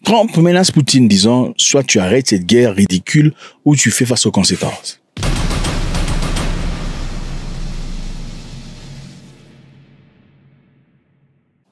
Trump menace Poutine disant « Soit tu arrêtes cette guerre ridicule ou tu fais face aux conséquences. »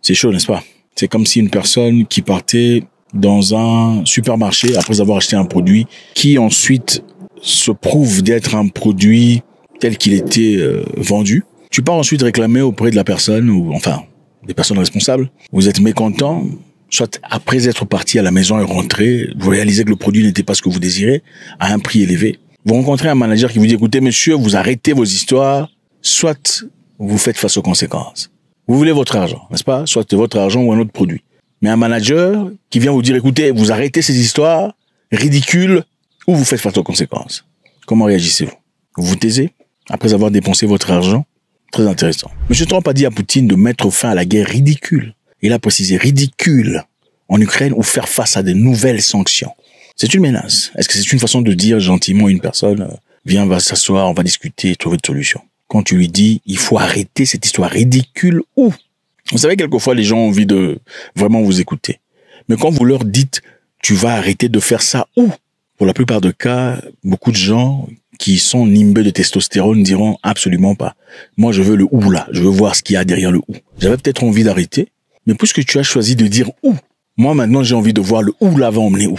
C'est chaud, n'est-ce pas? C'est comme si une personne qui partait dans un supermarché après avoir acheté un produit qui ensuite se prouve d'être un produit tel qu'il était vendu. Tu pars ensuite réclamer auprès de la personne, ou enfin, des personnes responsables. Vous êtes mécontent, soit après être parti à la maison et rentré, vous réalisez que le produit n'était pas ce que vous désirez, à un prix élevé. Vous rencontrez un manager qui vous dit « Écoutez, monsieur, vous arrêtez vos histoires, soit vous faites face aux conséquences. » Vous voulez votre argent, n'est-ce pas? Soit votre argent ou un autre produit. Mais un manager qui vient vous dire, écoutez, vous arrêtez ces histoires ridicules ou vous faites face aux conséquences. Comment réagissez-vous? Vous vous taisez après avoir dépensé votre argent? Très intéressant. M. Trump a dit à Poutine de mettre fin à la guerre ridicule. Il a précisé ridicule en Ukraine ou faire face à de nouvelles sanctions. C'est une menace. Est-ce que c'est une façon de dire gentiment à une personne, viens, on va s'asseoir, on va discuter et trouver de solution? Quand tu lui dis, il faut arrêter cette histoire ridicule ou, vous savez, quelquefois, les gens ont envie de vraiment vous écouter. Mais quand vous leur dites, tu vas arrêter de faire ça ou, pour la plupart des cas, beaucoup de gens qui sont nimbés de testostérone diront absolument pas. Moi, je veux le ou là. Je veux voir ce qu'il y a derrière le ou. J'avais peut-être envie d'arrêter, mais puisque tu as choisi de dire ou, moi maintenant, j'ai envie de voir le ou là va emmener où.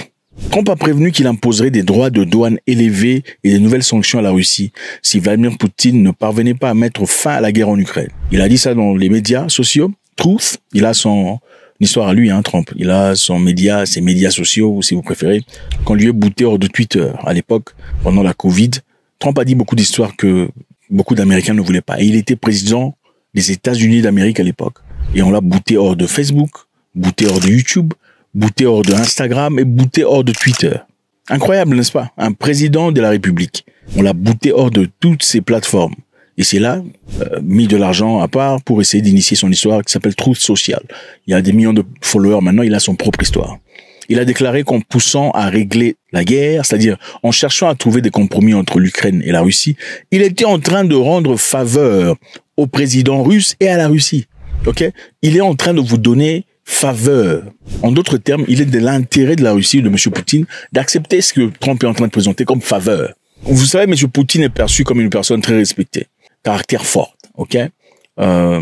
Trump a prévenu qu'il imposerait des droits de douane élevés et des nouvelles sanctions à la Russie si Vladimir Poutine ne parvenait pas à mettre fin à la guerre en Ukraine. Il a dit ça dans les médias sociaux. Truth, il a son histoire à lui, Trump. Il a ses médias sociaux, si vous préférez, qu'on lui ait booté hors de Twitter à l'époque, pendant la Covid. Trump a dit beaucoup d'histoires que beaucoup d'Américains ne voulaient pas. Et il était président des États-Unis d'Amérique à l'époque. Et on l'a booté hors de Facebook, booté hors de YouTube, booté hors de Instagram et booté hors de Twitter. Incroyable, n'est-ce pas? Un président de la République. On l'a booté hors de toutes ces plateformes. Et c'est là, mis de l'argent à part pour essayer d'initier son histoire qui s'appelle Truth Social. Il y a des millions de followers maintenant, il a son propre histoire. Il a déclaré qu'en poussant à régler la guerre, c'est-à-dire en cherchant à trouver des compromis entre l'Ukraine et la Russie, il était en train de rendre faveur au président russe et à la Russie. Ok? Il est en train de vous donner faveur. En d'autres termes, il est de l'intérêt de la Russie, de M. Poutine, d'accepter ce que Trump est en train de présenter comme faveur. Vous savez, M. Poutine est perçu comme une personne très respectée. Caractère fort, ok?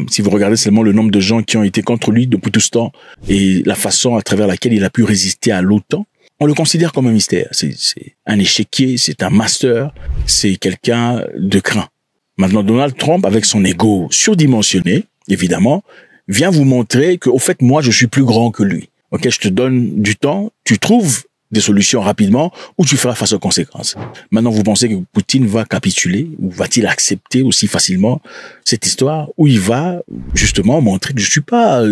Si vous regardez seulement le nombre de gens qui ont été contre lui depuis tout ce temps et la façon à travers laquelle il a pu résister à l'OTAN, on le considère comme un mystère. C'est un échiquier, c'est un master, c'est quelqu'un de craint. Maintenant, Donald Trump, avec son ego surdimensionné, évidemment, vient vous montrer que, au fait, moi, je suis plus grand que lui. Ok, je te donne du temps, tu trouves des solutions rapidement ou tu feras face aux conséquences. Maintenant, vous pensez que Poutine va capituler ou va-t-il accepter aussi facilement cette histoire où il va justement montrer que je suis pas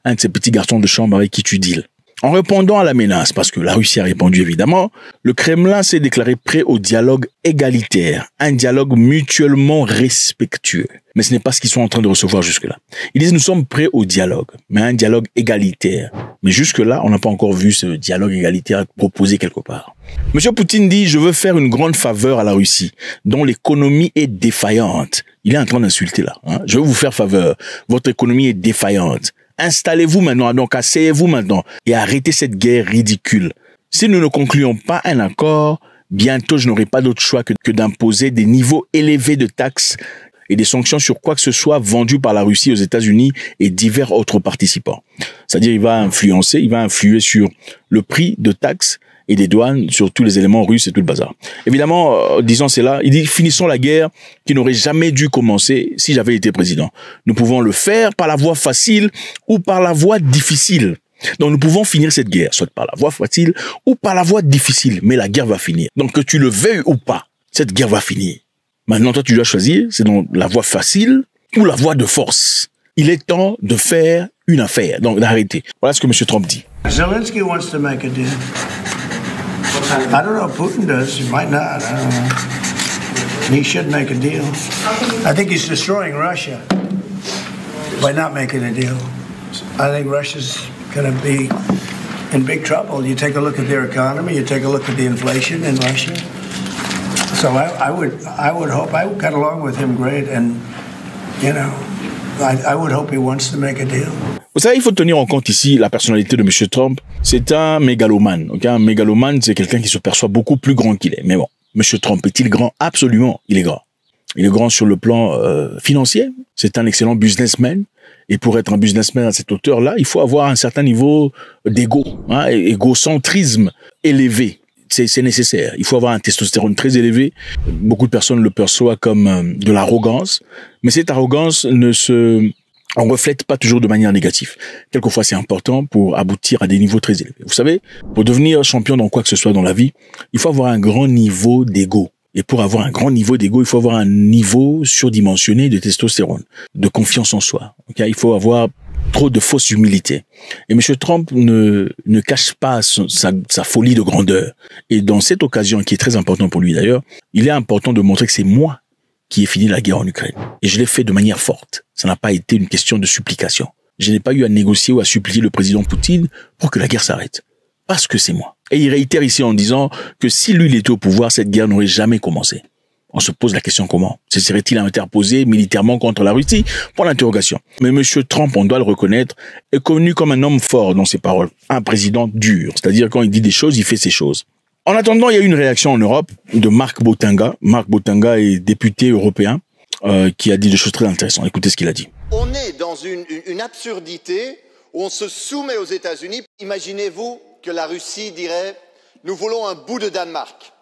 un de ces petits garçons de chambre avec qui tu deals. En répondant à la menace, parce que la Russie a répondu évidemment, le Kremlin s'est déclaré prêt au dialogue égalitaire, un dialogue mutuellement respectueux. Mais ce n'est pas ce qu'ils sont en train de recevoir jusque-là. Ils disent nous sommes prêts au dialogue, mais un dialogue égalitaire. Mais jusque-là, on n'a pas encore vu ce dialogue égalitaire proposé quelque part. Monsieur Poutine dit je veux faire une grande faveur à la Russie, dont l'économie est défaillante. Il est en train d'insulter là. Je veux vous faire faveur. Votre économie est défaillante. Installez-vous maintenant, donc asseyez-vous maintenant et arrêtez cette guerre ridicule. Si nous ne concluons pas un accord, bientôt je n'aurai pas d'autre choix que d'imposer des niveaux élevés de taxes et des sanctions sur quoi que ce soit vendu par la Russie aux États-Unis et divers autres participants. C'est-à-dire il va influer sur le prix de taxes et des douanes sur tous les éléments russes et tout le bazar. Évidemment, disons cela, il dit finissons la guerre qui n'aurait jamais dû commencer si j'avais été président. Nous pouvons le faire par la voie facile ou par la voie difficile. Donc nous pouvons finir cette guerre, soit par la voie facile ou par la voie difficile, mais la guerre va finir. Donc que tu le veuilles ou pas, cette guerre va finir. Maintenant, toi, tu dois choisir, c'est dans la voie facile ou la voie de force. Il est temps de faire une affaire, donc d'arrêter. Voilà ce que M. Trump dit. Zelensky wants to make a deal. I don't know if Putin does. He might not. I don't know. He should make a deal. I think he's destroying Russia by not making a deal. I think Russia's going to be in big trouble. You take a look at their economy. You take a look at the inflation in Russia. So I would hope. I got along with him great, and you know, I would hope he wants to make a deal. Vous savez, il faut tenir en compte ici la personnalité de M. Trump. C'est un mégalomane. Okay? Un mégalomane, c'est quelqu'un qui se perçoit beaucoup plus grand qu'il est. Mais bon, M. Trump est-il grand? Absolument, il est grand. Il est grand sur le plan financier. C'est un excellent businessman. Et pour être un businessman à cette hauteur-là, il faut avoir un certain niveau d'ego, hein, égocentrisme élevé. C'est nécessaire. Il faut avoir un testostérone très élevé. Beaucoup de personnes le perçoivent comme de l'arrogance. Mais cette arrogance on reflète pas toujours de manière négative. Quelquefois, c'est important pour aboutir à des niveaux très élevés. Vous savez, pour devenir champion dans quoi que ce soit dans la vie, il faut avoir un grand niveau d'ego. Et pour avoir un grand niveau d'ego, il faut avoir un niveau surdimensionné de testostérone, de confiance en soi. Okay? Il faut avoir trop de fausse humilité. Et M. Trump ne cache pas sa folie de grandeur. Et dans cette occasion, qui est très importante pour lui d'ailleurs, il est important de montrer que c'est moi qui ai fini la guerre en Ukraine. Et je l'ai fait de manière forte. Ça n'a pas été une question de supplication. Je n'ai pas eu à négocier ou à supplier le président Poutine pour que la guerre s'arrête. Parce que c'est moi. Et il réitère ici en disant que si lui il était au pouvoir, cette guerre n'aurait jamais commencé. On se pose la question comment? Se serait-il interposé militairement contre la Russie? Pour l'interrogation. Mais M. Trump, on doit le reconnaître, est connu comme un homme fort dans ses paroles. Un président dur. C'est-à-dire quand il dit des choses, il fait ses choses. En attendant, il y a eu une réaction en Europe de Marc Botenga. Marc Botenga est député européen qui a dit des choses très intéressantes. Écoutez ce qu'il a dit. On est dans une absurdité où on se soumet aux États-Unis. Imaginez-vous que la Russie dirait « nous voulons un bout de Danemark ».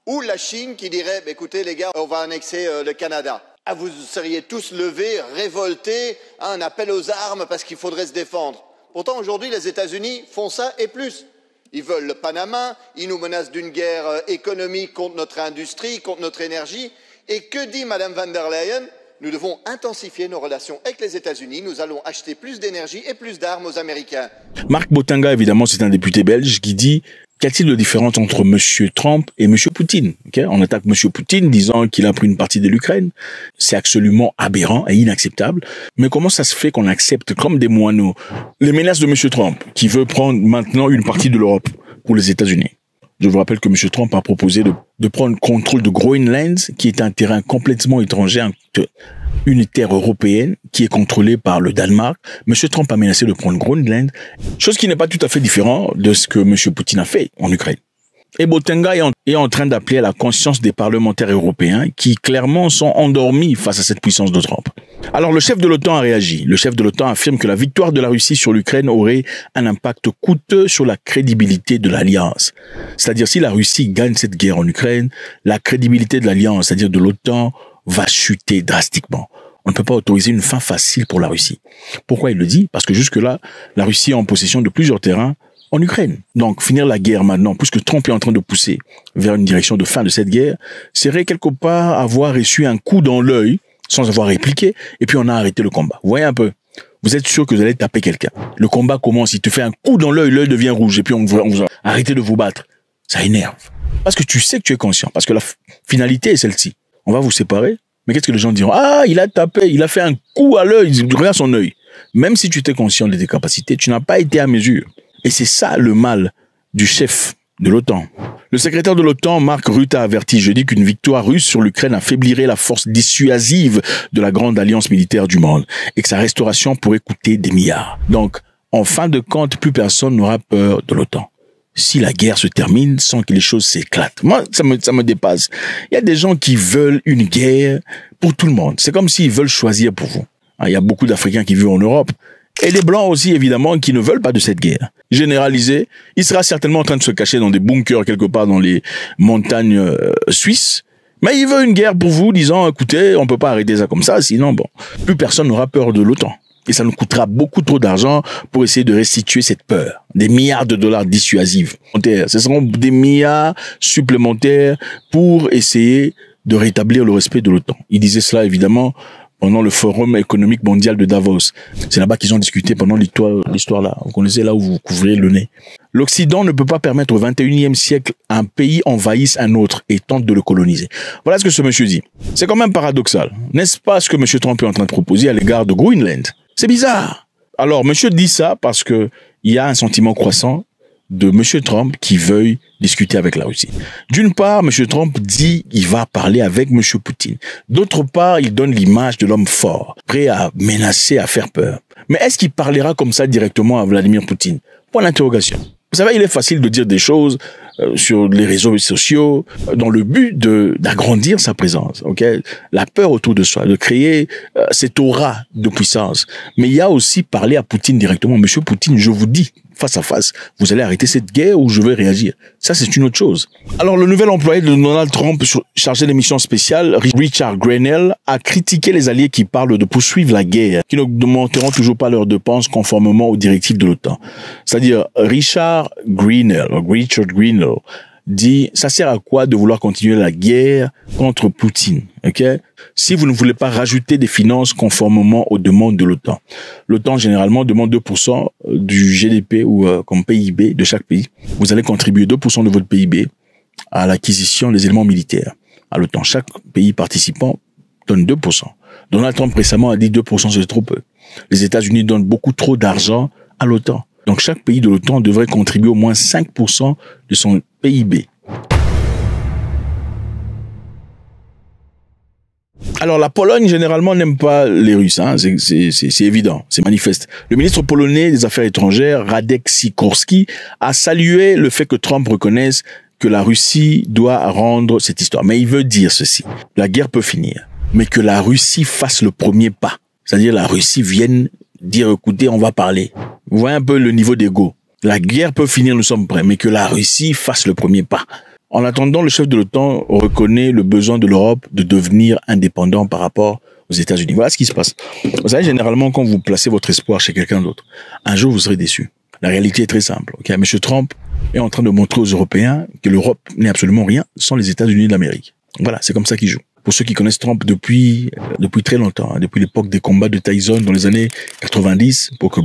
Ou la Chine qui dirait bah, « écoutez les gars, on va annexer le Canada ». Ah, vous seriez tous levés, révoltés, un appel aux armes parce qu'il faudrait se défendre. Pourtant, aujourd'hui, les États-Unis font ça et plus. Ils veulent le Panama, ils nous menacent d'une guerre économique contre notre industrie, contre notre énergie. Et que dit Mme van der Leyen? Nous devons intensifier nos relations avec les États-Unis. Nous allons acheter plus d'énergie et plus d'armes aux Américains. Marc Botenga, évidemment, c'est un député belge qui dit qu'y a-t-il de différence entre M. Trump et M. Poutine? Okay? On attaque M. Poutine disant qu'il a pris une partie de l'Ukraine. C'est absolument aberrant et inacceptable. Mais comment ça se fait qu'on accepte comme des moineaux les menaces de M. Trump qui veut prendre maintenant une partie de l'Europe pour les États-Unis? Je vous rappelle que M. Trump a proposé de prendre contrôle de Groenland, qui est un terrain complètement étranger, une terre européenne qui est contrôlée par le Danemark. M. Trump a menacé de prendre Groenland, chose qui n'est pas tout à fait différente de ce que M. Poutine a fait en Ukraine. Et Botenga est en train d'appeler à la conscience des parlementaires européens qui clairement sont endormis face à cette puissance de Trump. Alors le chef de l'OTAN a réagi. Le chef de l'OTAN affirme que la victoire de la Russie sur l'Ukraine aurait un impact coûteux sur la crédibilité de l'Alliance. C'est-à-dire si la Russie gagne cette guerre en Ukraine, la crédibilité de l'Alliance, c'est-à-dire de l'OTAN, va chuter drastiquement. On ne peut pas autoriser une fin facile pour la Russie. Pourquoi il le dit? Parce que jusque-là, la Russie est en possession de plusieurs terrains en Ukraine. Donc, finir la guerre maintenant, puisque Trump est en train de pousser vers une direction de fin de cette guerre, serait quelque part avoir reçu un coup dans l'œil, sans avoir répliqué, et puis on a arrêté le combat. Vous voyez un peu? Vous êtes sûr que vous allez taper quelqu'un. Le combat commence, il te fait un coup dans l'œil, l'œil devient rouge, et puis on vous arrêtez de vous battre. Ça énerve. Parce que tu sais que tu es conscient, parce que la finalité est celle-ci. On va vous séparer, mais qu'est-ce que les gens diront? Ah, il a tapé, il a fait un coup à l'œil, regarde son œil. Même si tu étais conscient de tes capacités, tu n'as pas été à mesure. Et c'est ça le mal du chef de l'OTAN. Le secrétaire de l'OTAN, Mark Rutte, a averti jeudi qu'une victoire russe sur l'Ukraine affaiblirait la force dissuasive de la grande alliance militaire du monde et que sa restauration pourrait coûter des milliards. Donc, en fin de compte, plus personne n'aura peur de l'OTAN. Si la guerre se termine sans que les choses s'éclatent. Moi, ça me dépasse. Il y a des gens qui veulent une guerre pour tout le monde. C'est comme s'ils veulent choisir pour vous. Il y a beaucoup d'Africains qui vivent en Europe. Et les Blancs aussi, évidemment, qui ne veulent pas de cette guerre. Généralisée, il sera certainement en train de se cacher dans des bunkers quelque part dans les montagnes suisses. Mais il veut une guerre pour vous, disant, écoutez, on peut pas arrêter ça comme ça, sinon, bon, plus personne n'aura peur de l'OTAN. Et ça nous coûtera beaucoup trop d'argent pour essayer de restituer cette peur. Des milliards de dollars dissuasifs. Ce seront des milliards supplémentaires pour essayer de rétablir le respect de l'OTAN. Il disait cela, évidemment, pendant le Forum économique mondial de Davos. C'est là-bas qu'ils ont discuté pendant l'histoire là. Vous connaissez là où vous couvrez le nez. L'Occident ne peut pas permettre au 21e siècle un pays envahisse un autre et tente de le coloniser. Voilà ce que ce monsieur dit. C'est quand même paradoxal. N'est-ce pas ce que monsieur Trump est en train de proposer à l'égard de Groenland? C'est bizarre. Alors, monsieur dit ça parce que il y a un sentiment croissant de M. Trump qui veuille discuter avec la Russie. D'une part, M. Trump dit qu'il va parler avec M. Poutine. D'autre part, il donne l'image de l'homme fort, prêt à menacer, à faire peur. Mais est-ce qu'il parlera comme ça directement à Vladimir Poutine? Point d'interrogation. Vous savez, il est facile de dire des choses sur les réseaux sociaux dans le but d'agrandir sa présence, ok? La peur autour de soi, de créer cette aura de puissance. Mais il y a aussi parler à Poutine directement. Monsieur Poutine, je vous dis, face à face, vous allez arrêter cette guerre ou je vais réagir. Ça, c'est une autre chose. Alors, le nouvel employé de Donald Trump, chargé des missions spéciales, Richard Grenell, a critiqué les alliés qui parlent de poursuivre la guerre, qui n'augmenteront toujours pas leurs dépenses conformément aux directives de l'OTAN. C'est-à-dire, Richard Grenell dit, ça sert à quoi de vouloir continuer la guerre contre Poutine, ok? Si vous ne voulez pas rajouter des finances conformément aux demandes de l'OTAN. L'OTAN, généralement, demande 2% du GDP ou comme PIB de chaque pays. Vous allez contribuer 2% de votre PIB à l'acquisition des éléments militaires. À l'OTAN, chaque pays participant donne 2%. Donald Trump récemment a dit 2%, c'est trop peu. Les États-Unis donnent beaucoup trop d'argent à l'OTAN. Donc, chaque pays de l'OTAN devrait contribuer au moins 5% de son PIB. Alors, la Pologne, généralement, n'aime pas les Russes. Hein. C'est évident, c'est manifeste. Le ministre polonais des Affaires étrangères, Radek Sikorski, a salué le fait que Trump reconnaisse que la Russie doit rendre cette histoire. Mais il veut dire ceci. La guerre peut finir, mais que la Russie fasse le premier pas. C'est-à-dire la Russie vienne dire, écoutez, on va parler. Vous voyez un peu le niveau d'ego. La guerre peut finir, nous sommes prêts, mais que la Russie fasse le premier pas. En attendant, le chef de l'OTAN reconnaît le besoin de l'Europe de devenir indépendant par rapport aux États-Unis. Voilà ce qui se passe. Vous savez, généralement, quand vous placez votre espoir chez quelqu'un d'autre, un jour, vous serez déçu. La réalité est très simple. Okay? M. Trump est en train de montrer aux Européens que l'Europe n'est absolument rien sans les États-Unis d'Amérique. Voilà, c'est comme ça qu'il joue. Pour ceux qui connaissent Trump depuis très longtemps, hein, depuis l'époque des combats de Tyson dans les années 90, beaucoup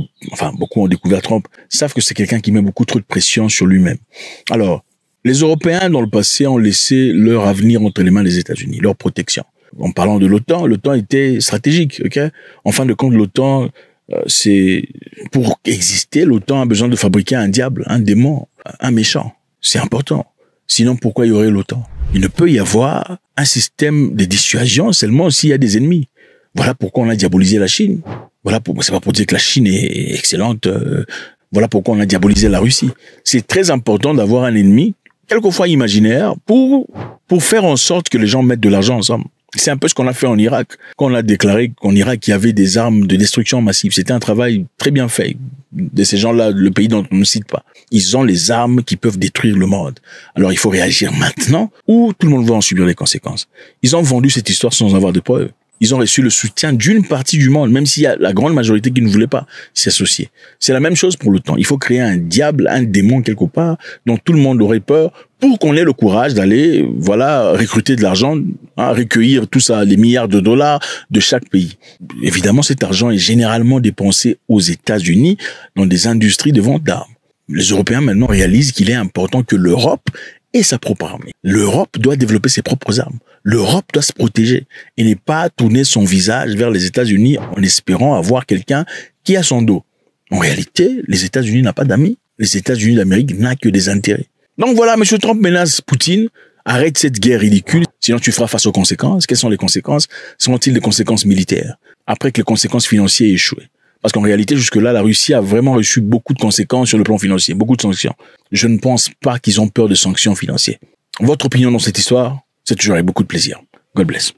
ont découvert Trump, savent que c'est quelqu'un qui met beaucoup trop de pression sur lui-même. Alors, les Européens, dans le passé, ont laissé leur avenir entre les mains des États-Unis, leur protection. En parlant de l'OTAN, l'OTAN était stratégique, ok? En fin de compte, l'OTAN, pour exister, l'OTAN a besoin de fabriquer un diable, un démon, un méchant. C'est important. Sinon, pourquoi il y aurait l'OTAN? Il ne peut y avoir un système de dissuasion seulement s'il y a des ennemis. Voilà pourquoi on a diabolisé la Chine. C'est pas pour dire que la Chine est excellente. Voilà pourquoi on a diabolisé la Russie. C'est très important d'avoir un ennemi, quelquefois imaginaire, pour faire en sorte que les gens mettent de l'argent ensemble. C'est un peu ce qu'on a fait en Irak. Quand on a déclaré qu'en Irak, il y avait des armes de destruction massive. C'était un travail très bien fait de ces gens-là, le pays dont on ne cite pas. Ils ont les armes qui peuvent détruire le monde. Alors, il faut réagir maintenant ou tout le monde va en subir les conséquences. Ils ont vendu cette histoire sans avoir de preuves. Ils ont reçu le soutien d'une partie du monde, même s'il y a la grande majorité qui ne voulait pas s'y associer. C'est la même chose pour l'OTAN. Il faut créer un diable, un démon quelque part, dont tout le monde aurait peur, pour qu'on ait le courage d'aller, recruter de l'argent, recueillir tout ça, les milliards de dollars de chaque pays. Évidemment, cet argent est généralement dépensé aux États-Unis dans des industries de vente d'armes. Les Européens maintenant réalisent qu'il est important que l'Europe ait sa propre armée. L'Europe doit développer ses propres armes. L'Europe doit se protéger et n'est pas tourner son visage vers les États-Unis en espérant avoir quelqu'un qui a son dos. En réalité, les États-Unis n'ont pas d'amis. Les États-Unis d'Amérique n'ont que des intérêts. Donc voilà, M. Trump menace Poutine. Arrête cette guerre ridicule, sinon tu feras face aux conséquences. Quelles sont les conséquences? Sont-ils des conséquences militaires? Après que les conséquences financières aient échoué. Parce qu'en réalité, jusque-là, la Russie a vraiment reçu beaucoup de conséquences sur le plan financier, beaucoup de sanctions. Je ne pense pas qu'ils ont peur de sanctions financières. Votre opinion dans cette histoire, c'est toujours avec beaucoup de plaisir. God bless.